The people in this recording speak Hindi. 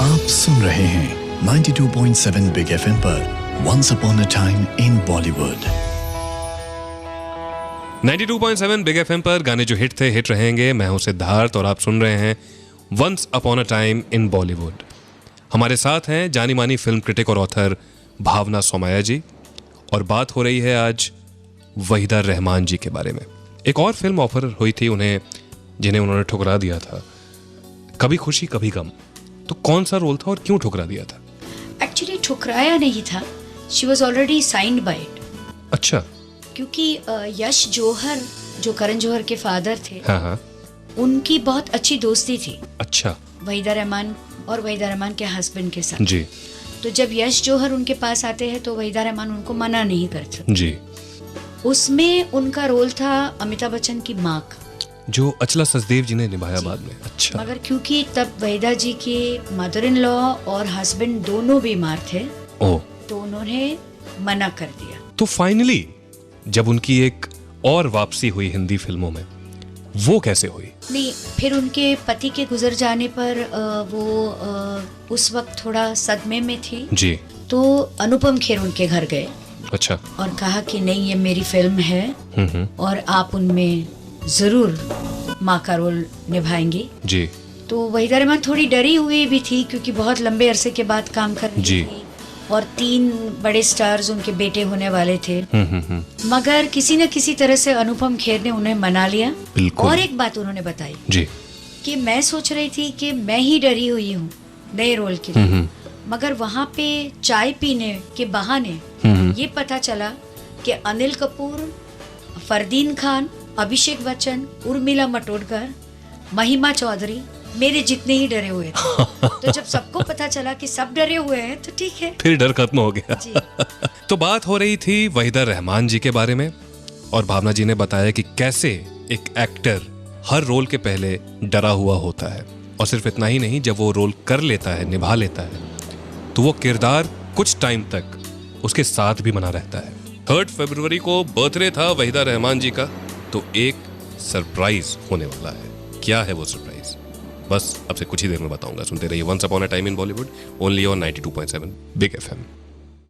आप सुन रहे हैं 92.7 बिग एफएम पर once upon a time in Bollywood. 92.7 big FM पर गाने जो हिट थे हिट रहेंगे। मैं हूं सिद्धार्थ और आप सुन रहे हैं once upon a time in Bollywood. हमारे साथ हैं जानी मानी फिल्म क्रिटिक और ऑथर भावना सोमाया जी, और बात हो रही है आज वहीदा रहमान जी के बारे में। एक और फिल्म ऑफर हुई थी उन्हें, जिन्हें उन्होंने ठुकरा दिया था, कभी खुशी कभी गम। तो कौन सा रोल था और क्यों ठुकरा दिया था? एक्चुअली ठुकराया नहीं था, she was already signed by it. अच्छा। क्योंकि यश जौहर जो करण जौहर के फादर थे, हाँ, उनकी बहुत अच्छी दोस्ती थी। अच्छा। वहीदा रहमान और वहीदा रहमान के हस्बैंड के साथ जी। तो जब यश जौहर उनके पास आते हैं तो वहीदा रहमान उनको मना नहीं करते जी। उसमें उनका रोल था अमिताभ बच्चन की माँ का, जो अचला सचदेव जी ने निभाया बाद में। अच्छा। मगर क्योंकि तब वहीदा जी के मदर इन लॉ और हस्बैंड दोनों बीमार थे, तो उन्होंने मना कर दिया। तो फाइनली जब उनकी एक और वापसी हुई हिंदी फिल्मों में, वो कैसे हुई? नहीं, फिर उनके पति के गुजर जाने पर वो उस वक्त थोड़ा सदमे में थी जी। तो अनुपम खेर उनके घर गए। अच्छा। और कहा कि नहीं, ये मेरी फिल्म है और आप उनमें जरूर माँ का रोल निभाएंगी। जी। तो वहीदा रहमान थोड़ी डरी हुई भी थी क्योंकि बहुत लंबे अरसे के बाद काम कर रही जी। थी और 3 बड़े स्टार्स उनके बेटे होने वाले थे। मगर किसी न किसी तरह से अनुपम खेर ने उन्हें मना लिया। और एक बात उन्होंने बताई जी कि मैं सोच रही थी कि मैं ही डरी हुई हूँ नए रोल के लिए, मगर वहाँ पे चाय पीने के बहाने ये पता चला कि अनिल कपूर, फरदीन खान, अभिषेक बच्चन, उर्मिला मातोंडकर, महिमा चौधरी, मेरे जितने ही डरे हुए थे। तो जब सबको पता चला कि सब डरे हुए हैं तो ठीक है, फिर डर खत्म हो गया। जी। तो बात हो रही थी वहीदा रहमान जी के बारे में, और भावना जी ने बताया कि कैसे एक एक्टर हर रोल के पहले डरा हुआ होता है, और सिर्फ इतना ही नहीं, जब वो रोल कर लेता है, निभा लेता है, तो वो किरदार कुछ टाइम तक उसके साथ भी बना रहता है। 3 फरवरी को बर्थडे था वहीदा रहमान जी का, तो एक सरप्राइज होने वाला है। क्या है वो सरप्राइज? बस अब से कुछ ही देर में बताऊंगा। सुनते रहिए once upon a time in Bollywood, only on 92.7 big FM.